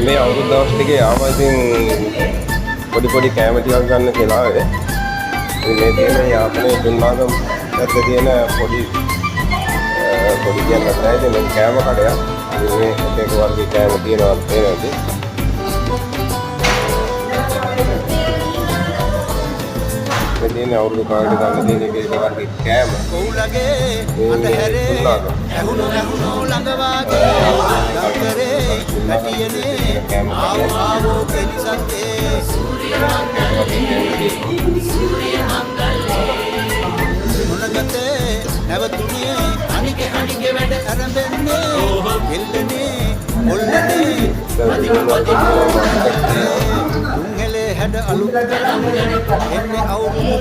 මේ අවුරුදු දවස් ටිකේ ආවා ඉතින් පොඩි කැම ටිකක් ගන්න කියලා ආවේ. මේ තියෙන යාපනයේ දුන්නාගම පැත්තේ තියෙන පොඩි කියන්නත් නැහැ ඉතින් මේ කැම කඩයක්. මේ එක වර්ගයේ කැම තියෙනවා තේරෙන්නේ. මේ තියෙන අවුරුදු කාලේ ගන්න තියෙන එක වර්ගයේ කැම. කොහුලගේ අතහැරේ ඇහුණු ළඟවාගේ දක්කරේ පැටියනේ ආවෝ කෙලිසත්තේ සූර්ය මංගල්ලේ මොනගතේ නැවතුනේ අනිගේ වැඩ ආරම්භන්නේ එල්ලනේ ඔල්ලනේ දුංගලේ හැඩ අලුත් එන්නේ අවුරුදු